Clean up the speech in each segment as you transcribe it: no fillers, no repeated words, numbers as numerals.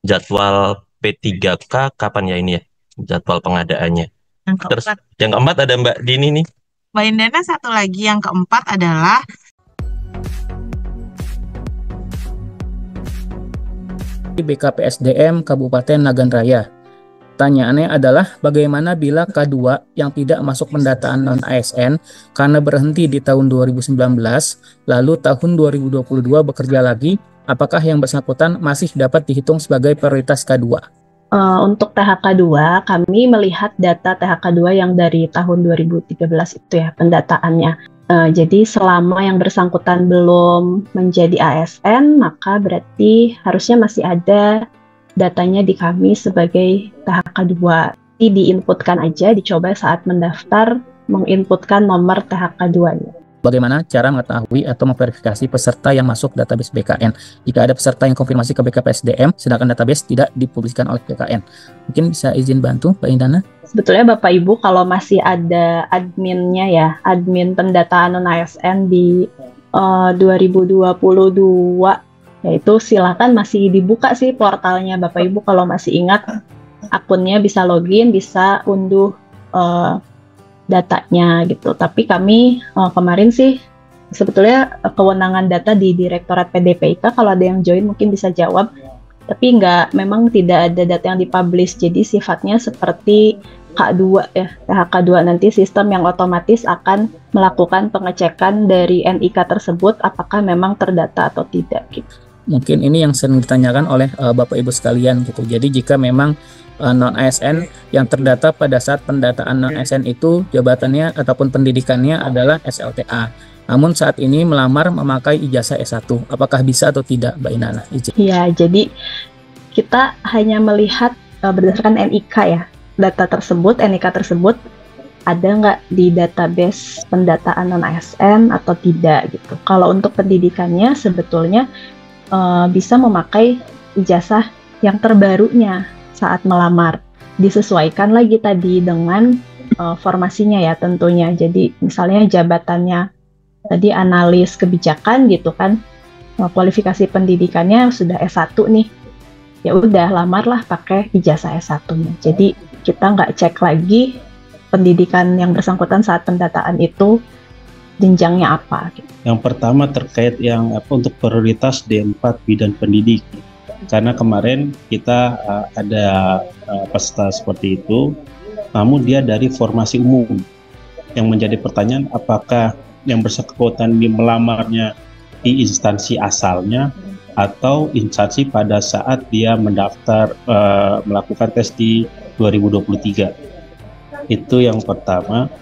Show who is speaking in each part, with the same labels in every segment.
Speaker 1: jadwal P3K kapan ya ini ya? Jadwal pengadaannya.
Speaker 2: Yang
Speaker 1: Terus
Speaker 2: keempat,
Speaker 1: yang keempat ada Mbak Dini nih.
Speaker 2: Mbak Indana satu lagi yang keempat adalah
Speaker 3: BKPSDM Kabupaten Nagan Raya. Pertanyaannya adalah bagaimana bila K2 yang tidak masuk pendataan non-ASN karena berhenti di tahun 2019, lalu tahun 2022 bekerja lagi, apakah yang bersangkutan masih dapat dihitung sebagai prioritas K2?
Speaker 4: Untuk THK 2, kami melihat data THK 2 yang dari tahun 2013 itu ya pendataannya. Jadi selama yang bersangkutan belum menjadi ASN, maka berarti harusnya masih ada datanya di kami sebagai THK 2. Jadi diinputkan aja, dicoba saat mendaftar menginputkan nomor THK 2-nya.
Speaker 3: Bagaimana cara mengetahui atau memverifikasi peserta yang masuk database BKN? Jika ada peserta yang konfirmasi ke BKPSDM, sedangkan database tidak dipublikasikan oleh BKN. Mungkin bisa izin bantu, Mbak Indana?
Speaker 4: Sebetulnya Bapak Ibu kalau masih ada adminnya ya, admin pendataan non-ASN di 2022, yaitu silakan masih dibuka sih portalnya Bapak Ibu kalau masih ingat akunnya bisa login, bisa unduh datanya gitu. Tapi kami kemarin sih sebetulnya kewenangan data di Direktorat PDPIK, kalau ada yang join mungkin bisa jawab. Tapi memang tidak ada data yang dipublish, jadi sifatnya seperti K2 ya, THK2 nanti sistem yang otomatis akan melakukan pengecekan dari NIK tersebut apakah memang terdata atau tidak gitu.
Speaker 3: Mungkin ini yang sering ditanyakan oleh Bapak Ibu sekalian gitu. Jadi jika memang non-ASN yang terdata pada saat pendataan non-ASN itu jabatannya ataupun pendidikannya adalah SLTA. Namun saat ini melamar memakai ijazah S1. Apakah bisa atau tidak, Mbak Indana?
Speaker 4: Iya, jadi kita hanya melihat berdasarkan NIK ya. Data tersebut, NIK tersebut ada nggak di database pendataan non-ASN atau tidak gitu. Kalau untuk pendidikannya sebetulnya bisa memakai ijazah yang terbarunya saat melamar. Disesuaikan lagi tadi dengan formasinya ya tentunya. Jadi misalnya jabatannya tadi analis kebijakan gitu kan, kualifikasi pendidikannya sudah S1 nih. Ya udah lamarlah pakai ijazah S1-nya. Jadi kita nggak cek lagi pendidikan yang bersangkutan saat pendataan itu jenjangnya apa.
Speaker 5: Yang pertama terkait yang untuk prioritas D4 bidang pendidik. Karena kemarin kita ada peserta seperti itu, namun dia dari formasi umum. Yang menjadi pertanyaan apakah yang bersangkutan di melamarnya di instansi asalnya atau instansi pada saat dia mendaftar melakukan tes di 2023. Itu yang pertama.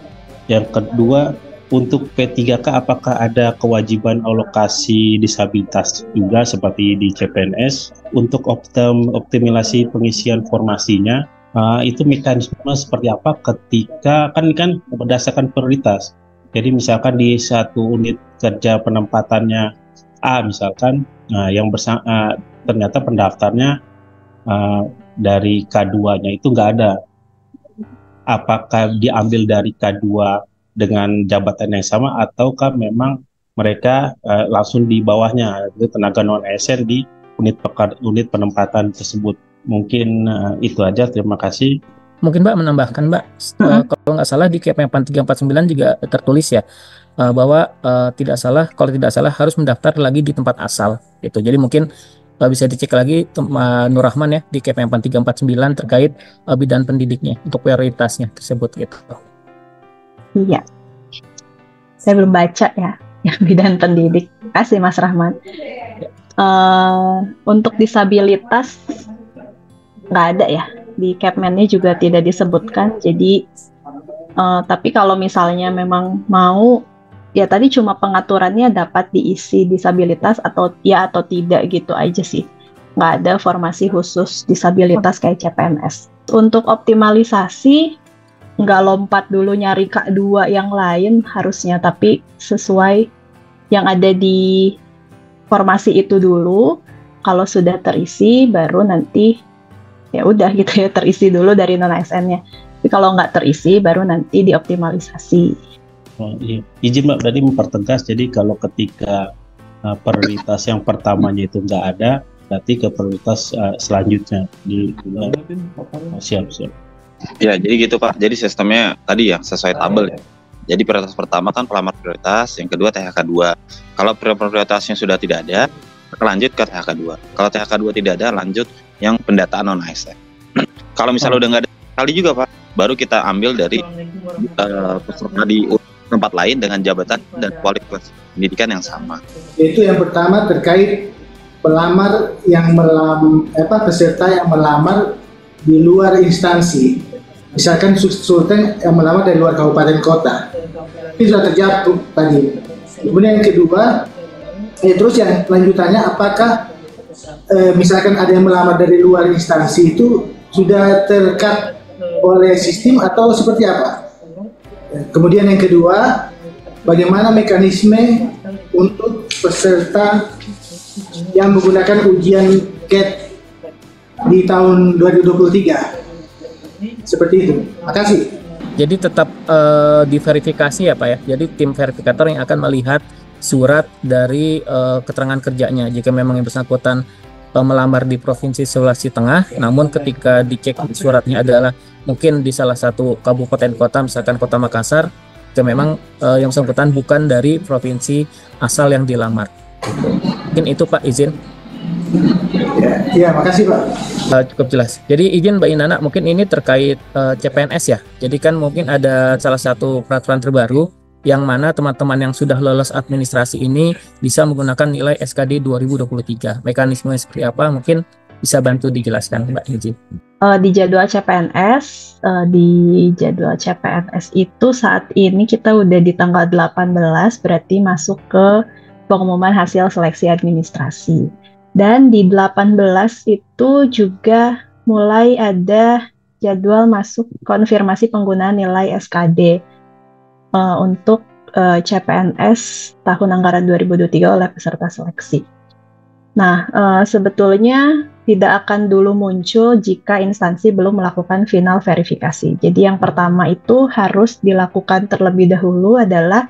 Speaker 5: Yang kedua, untuk P3K apakah ada kewajiban alokasi disabilitas juga seperti di CPNS untuk optimalisasi pengisian formasinya? Itu mekanisme seperti apa ketika kan berdasarkan prioritas. Jadi misalkan di satu unit kerja penempatannya A misalkan, ternyata pendaftarnya dari K2-nya itu nggak ada. Apakah diambil dari K2 dengan jabatan yang sama ataukah memang mereka langsung di bawahnya, itu tenaga non-ASN di unit penempatan tersebut? Mungkin itu aja, terima kasih.
Speaker 3: Mungkin Mbak menambahkan Mbak, kalau nggak salah di KPM 349 juga tertulis ya, bahwa kalau tidak salah harus mendaftar lagi di tempat asal gitu. Jadi mungkin bisa dicek lagi Nur Rahman ya di KPM 349 terkait bidang pendidiknya untuk prioritasnya tersebut gitu.
Speaker 4: Iya, saya belum baca ya yang bidang pendidik. Terima kasih Mas Rahman. Untuk disabilitas nggak ada ya, di Kepmennya juga tidak disebutkan. Jadi tapi kalau misalnya memang mau ya tadi cuma pengaturannya dapat diisi disabilitas atau tidak gitu aja sih. Nggak ada formasi khusus disabilitas kayak CPNS. Untuk optimalisasi nggak lompat dulu nyari K2 yang lain harusnya, tapi sesuai yang ada di formasi itu dulu. Kalau sudah terisi baru nanti ya udah gitu ya, terisi dulu dari non-ASN-nya. Tapi kalau nggak terisi baru nanti dioptimalisasi.
Speaker 5: Oh, iya. Izin Mbak tadi mempertegas, jadi kalau ketika prioritas yang pertamanya itu nggak ada, berarti ke prioritas selanjutnya siap.
Speaker 6: Ya, jadi gitu Pak. Jadi sistemnya tadi ya sesuai tabel ya. Jadi prioritas pertama kan pelamar prioritas, yang kedua THK 2. Kalau prioritasnya sudah tidak ada, lanjut ke THK 2. Kalau THK 2 tidak ada, lanjut yang pendataan non ASN. Kalau misalnya udah nggak ada kali juga Pak, baru kita ambil dari peserta di tempat lain dengan jabatan dan kualitas pendidikan yang sama.
Speaker 7: Itu yang pertama terkait pelamar yang peserta yang melamar di luar instansi, misalkan sultan yang melamar dari luar kabupaten kota, ini sudah terjawab tadi. Kemudian yang kedua, terus yang lanjutannya, apakah misalkan ada yang melamar dari luar instansi itu sudah terkat oleh sistem atau seperti apa? Kemudian yang kedua, bagaimana mekanisme untuk peserta yang menggunakan ujian CAT di tahun 2023? Seperti itu. Makasih.
Speaker 3: Jadi tetap diverifikasi ya Pak ya. Jadi tim verifikator yang akan melihat surat dari keterangan kerjanya. Jika memang yang bersangkutan melamar di Provinsi Sulawesi Tengah, namun ketika dicek suratnya adalah mungkin di salah satu kabupaten kota, misalkan Kota Makassar, jika memang yang bersangkutan bukan dari provinsi asal yang dilamar. Mungkin itu Pak, izin.
Speaker 7: Ya, makasih Pak.
Speaker 3: Cukup jelas. Jadi izin Mbak Indana, mungkin ini terkait CPNS ya. Jadi kan mungkin ada salah satu peraturan terbaru yang mana teman-teman yang sudah lolos administrasi ini bisa menggunakan nilai SKD 2023. Mekanisme seperti apa mungkin bisa bantu dijelaskan Mbak izin.
Speaker 4: Di jadwal CPNS, itu saat ini kita udah di tanggal 18, berarti masuk ke pengumuman hasil seleksi administrasi. Dan di 18 itu juga mulai ada jadwal masuk konfirmasi penggunaan nilai SKD untuk CPNS tahun anggaran 2023 oleh peserta seleksi. Nah, sebetulnya tidak akan dulu muncul jika instansi belum melakukan final verifikasi. Jadi yang pertama itu harus dilakukan terlebih dahulu adalah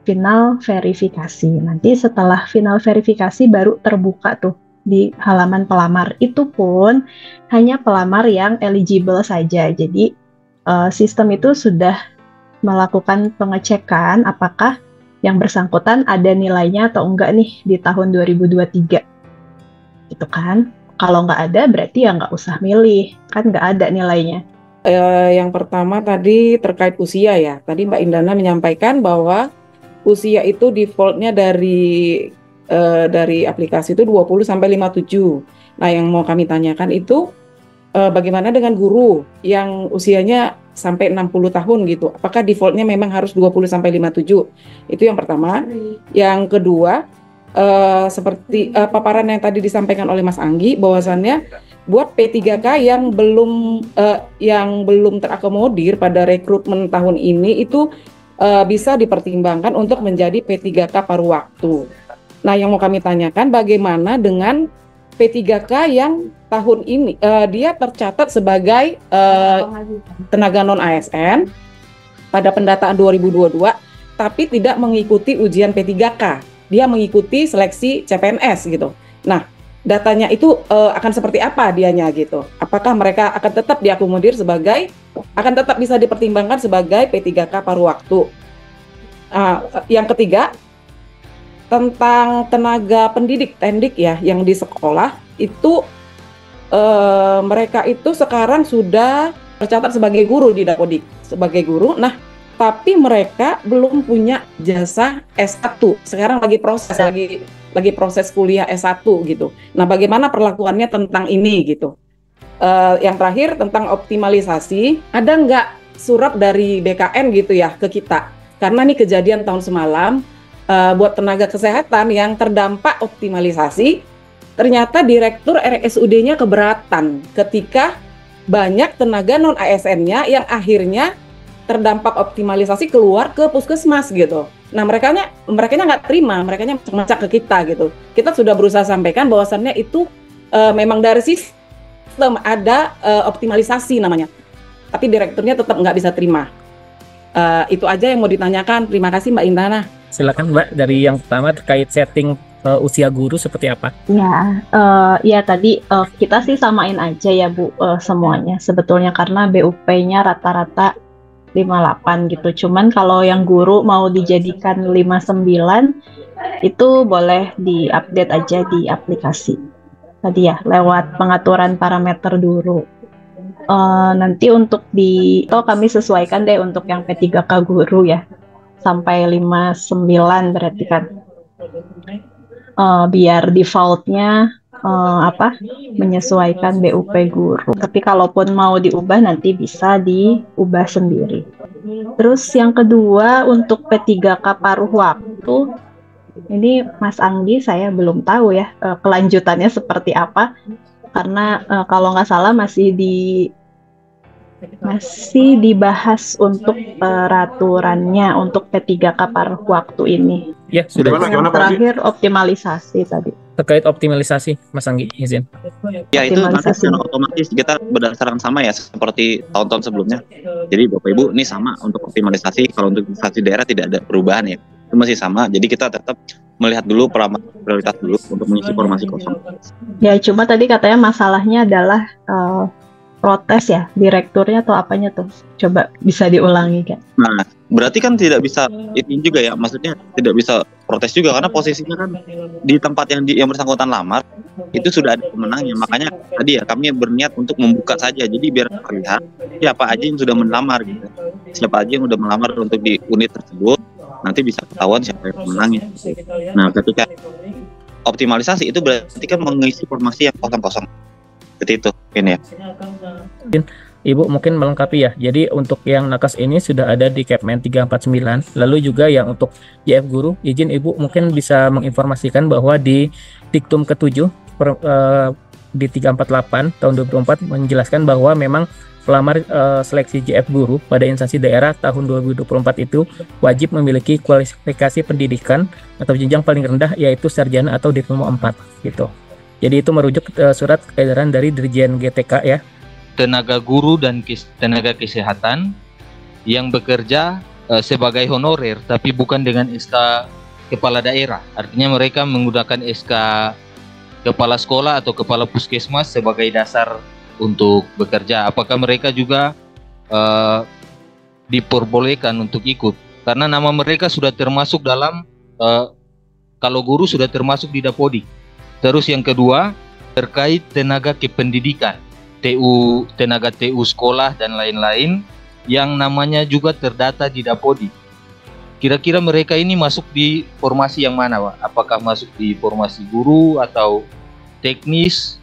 Speaker 4: final verifikasi. Nanti setelah final verifikasi baru terbuka tuh di halaman pelamar. Itu pun hanya pelamar yang eligible saja. Jadi sistem itu sudah melakukan pengecekan apakah yang bersangkutan ada nilainya atau enggak nih di tahun 2023. Gitu kan. Kalau nggak ada berarti ya nggak usah milih. Kan nggak ada nilainya.
Speaker 8: Yang pertama tadi terkait usia ya. Tadi Mbak Indana menyampaikan bahwa usia itu defaultnya dari aplikasi itu 20 sampai 57. Nah, yang mau kami tanyakan itu bagaimana dengan guru yang usianya sampai 60 tahun gitu. Apakah defaultnya memang harus 20 sampai 57? Itu yang pertama. Yang kedua, seperti paparan yang tadi disampaikan oleh Mas Anggi, bahwasannya buat P3K yang belum terakomodir pada rekrutmen tahun ini itu bisa dipertimbangkan untuk menjadi P3K paruh waktu. Nah, yang mau kami tanyakan bagaimana dengan P3K yang tahun ini dia tercatat sebagai tenaga non ASN pada pendataan 2022 tapi tidak mengikuti ujian P3K. Dia mengikuti seleksi CPNS gitu. Nah, datanya itu akan seperti apa dianya gitu. Apakah mereka akan tetap diakomodir akan tetap bisa dipertimbangkan sebagai P3K paruh waktu. Yang ketiga, tentang tenaga pendidik tendik ya yang di sekolah itu mereka itu sekarang sudah tercatat sebagai guru di Dapodik sebagai guru. Nah, tapi mereka belum punya jasa S1. Sekarang lagi proses kuliah S1 gitu. Nah, bagaimana perlakuannya tentang ini gitu. Yang terakhir tentang optimalisasi, ada nggak surat dari BKN gitu ya ke kita? Karena ini kejadian tahun semalam. Buat tenaga kesehatan yang terdampak optimalisasi, ternyata direktur RSUD-nya keberatan ketika banyak tenaga non-ASN-nya yang akhirnya terdampak optimalisasi keluar ke puskesmas gitu. Nah, mereka nggak terima, mereka macak-macak ke kita gitu. Kita sudah berusaha sampaikan bahwasannya itu memang dari sistem ada optimalisasi namanya, tapi direkturnya tetap nggak bisa terima. Itu aja yang mau ditanyakan. Terima kasih Mbak Indana.
Speaker 3: Silakan Mbak, dari yang pertama terkait setting usia guru seperti apa?
Speaker 4: Ya tadi kita sih samain aja ya Bu, semuanya sebetulnya karena BUP-nya rata-rata 58 gitu. Cuman kalau yang guru mau dijadikan 59 itu boleh diupdate aja di aplikasi. Tadi ya lewat pengaturan parameter dulu. Nanti untuk kami sesuaikan deh untuk yang P3K guru ya. Sampai 59 berarti kan. Biar defaultnya menyesuaikan BUP guru. Tapi kalaupun mau diubah nanti bisa diubah sendiri. Terus yang kedua untuk P3K paruh waktu, ini Mas Anggi saya belum tahu ya kelanjutannya seperti apa. Karena kalau nggak salah masih dibahas untuk peraturannya untuk P3K paruh waktu ini.
Speaker 3: Ya, sudah.
Speaker 4: Yang terakhir optimalisasi tadi.
Speaker 3: Terkait optimalisasi, Mas Anggi, izin.
Speaker 6: Ya itu nanti secara otomatis kita berdasarkan sama ya seperti tahun-tahun sebelumnya. Jadi Bapak Ibu ini sama untuk optimalisasi. Kalau untuk instansi daerah tidak ada perubahan ya, itu masih sama. Jadi kita tetap melihat dulu prioritas dulu untuk mengisi formasi kosong.
Speaker 4: Ya cuma tadi katanya masalahnya adalah protes ya, direkturnya atau apanya tuh? Coba bisa diulangi kan?
Speaker 6: Nah, berarti kan tidak bisa ini juga ya, maksudnya tidak bisa protes juga karena posisinya kan di tempat yang bersangkutan lamar itu sudah ada pemenangnya. Makanya tadi ya kami berniat untuk membuka saja, jadi biar terlihat siapa aja yang sudah melamar gitu, siapa aja yang sudah melamar untuk di unit tersebut, nanti bisa ketahuan siapa yang pemenangnya. Nah, ketika optimalisasi itu berarti kan mengisi formasi yang kosong-kosong. Seperti itu, ini ya.
Speaker 3: Ibu mungkin melengkapi ya. Jadi untuk yang nakes ini sudah ada di Kepmen 349. Lalu juga yang untuk JF Guru, izin Ibu mungkin bisa menginformasikan bahwa di Diktum ke-7 di 348 tahun 2024 menjelaskan bahwa memang pelamar seleksi JF Guru pada instansi daerah tahun 2024 itu wajib memiliki kualifikasi pendidikan atau jenjang paling rendah yaitu sarjana atau diploma 4 gitu. Jadi itu merujuk surat edaran dari Dirjen GTK ya.
Speaker 9: Tenaga guru dan tenaga kesehatan yang bekerja sebagai honorer tapi bukan dengan SK kepala daerah. Artinya mereka menggunakan SK kepala sekolah atau kepala puskesmas sebagai dasar untuk bekerja. Apakah mereka juga diperbolehkan untuk ikut? Karena nama mereka sudah termasuk dalam kalau guru sudah termasuk di Dapodi. Terus yang kedua terkait tenaga kependidikan, tenaga TU sekolah dan lain-lain yang namanya juga terdata di Dapodi. Kira-kira mereka ini masuk di formasi yang mana, Pak? Apakah masuk di formasi guru atau teknis?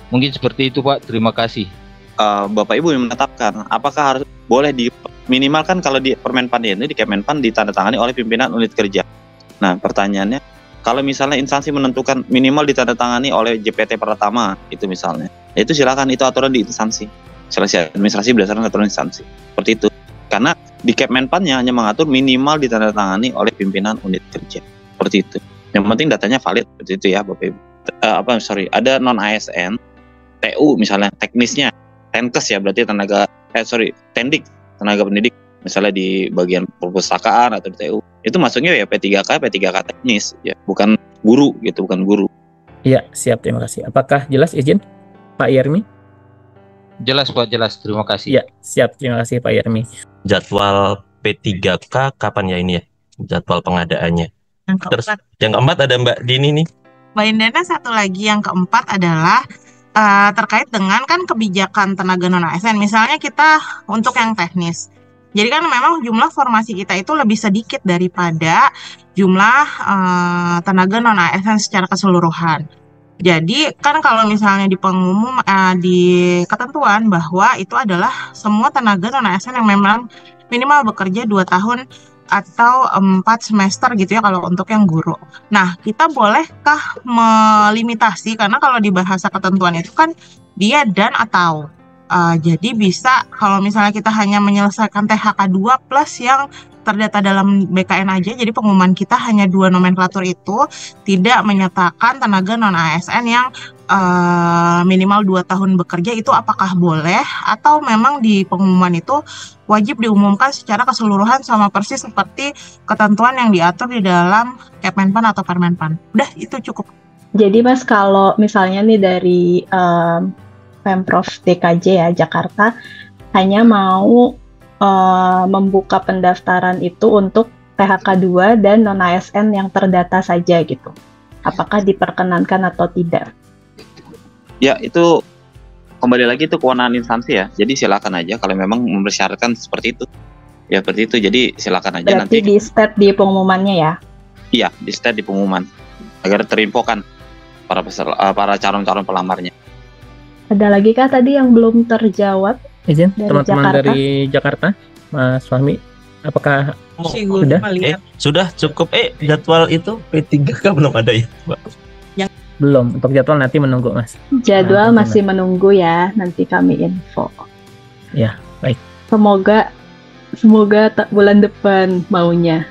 Speaker 9: Mungkin seperti itu, Pak. Terima kasih.
Speaker 6: Bapak Ibu yang menetapkan apakah harus boleh minimalkan kalau di Permenpan ini di Kemenpan ditandatangani oleh pimpinan unit kerja. Nah, pertanyaannya kalau misalnya instansi menentukan minimal ditandatangani oleh JPT pertama itu misalnya, itu silakan, itu aturan di instansi. Seleksi administrasi berdasarkan aturan instansi. Seperti itu. Karena di Kemenpan-nya hanya mengatur minimal ditandatangani oleh pimpinan unit kerja. Seperti itu. Yang penting datanya valid seperti itu ya, Bapak Ibu. Ada non ASN, TU misalnya teknisnya, Tenkes ya berarti Tendik, tenaga pendidik. Misalnya di bagian perpustakaan atau di TU, itu masuknya ya P3K teknis ya, bukan guru gitu, bukan guru.
Speaker 3: Iya, siap, terima kasih. Apakah jelas izin Pak Yermi?
Speaker 9: Jelas Pak, jelas. Terima kasih.
Speaker 3: Iya, siap, terima kasih Pak Yermi.
Speaker 1: Jadwal P3K kapan ya ini ya? Jadwal pengadaannya. Terus yang keempat ada Mbak Dini nih.
Speaker 2: Mbak Indana, satu lagi yang keempat adalah terkait dengan kan kebijakan tenaga non ASN. Misalnya kita untuk yang teknis. Jadi kan memang jumlah formasi kita itu lebih sedikit daripada jumlah tenaga non ASN secara keseluruhan. Jadi kan kalau misalnya di pengumum di ketentuan bahwa itu adalah semua tenaga non ASN yang memang minimal bekerja 2 tahun atau 4 semester gitu ya kalau untuk yang guru. Nah, kita bolehkah melimitasi, karena kalau di bahasa ketentuan itu kan dia dan atau. Jadi bisa kalau misalnya kita hanya menyelesaikan THK 2 plus yang terdata dalam BKN aja, jadi pengumuman kita hanya 2 nomenklatur itu, tidak menyatakan tenaga non-ASN yang minimal 2 tahun bekerja itu apakah boleh, atau memang di pengumuman itu wajib diumumkan secara keseluruhan sama persis seperti ketentuan yang diatur di dalam Kemenpan atau Permenpan. Udah, itu cukup.
Speaker 4: Jadi Mas, kalau misalnya nih dari Pemprov DKJ ya, Jakarta, hanya mau membuka pendaftaran itu untuk PHK 2 dan non-ASN yang terdata saja gitu. Apakah diperkenankan atau tidak?
Speaker 6: Ya, itu kembali lagi itu kewenangan instansi ya. Jadi silakan aja kalau memang mempersyaratkan seperti itu. Ya, seperti itu. Jadi silakan aja.
Speaker 4: Berarti
Speaker 6: nanti
Speaker 4: di state di pengumumannya ya?
Speaker 6: Iya, di state di pengumuman agar terinfokan para calon-calon pelamarnya.
Speaker 4: Ada lagi kah tadi yang belum terjawab?
Speaker 3: Izin
Speaker 4: Dari
Speaker 3: teman-teman
Speaker 4: Jakarta?
Speaker 3: dari Jakarta, Mas Fahmi, apakah
Speaker 2: Sudah?
Speaker 1: Sudah cukup. Jadwal itu P3K belum ada ya, Mbak?
Speaker 3: belum? Untuk jadwal nanti menunggu, Mas.
Speaker 4: Jadwal
Speaker 3: Nah,
Speaker 4: masih menunggu ya, nanti kami info.
Speaker 3: Ya, baik.
Speaker 4: Semoga bulan depan maunya.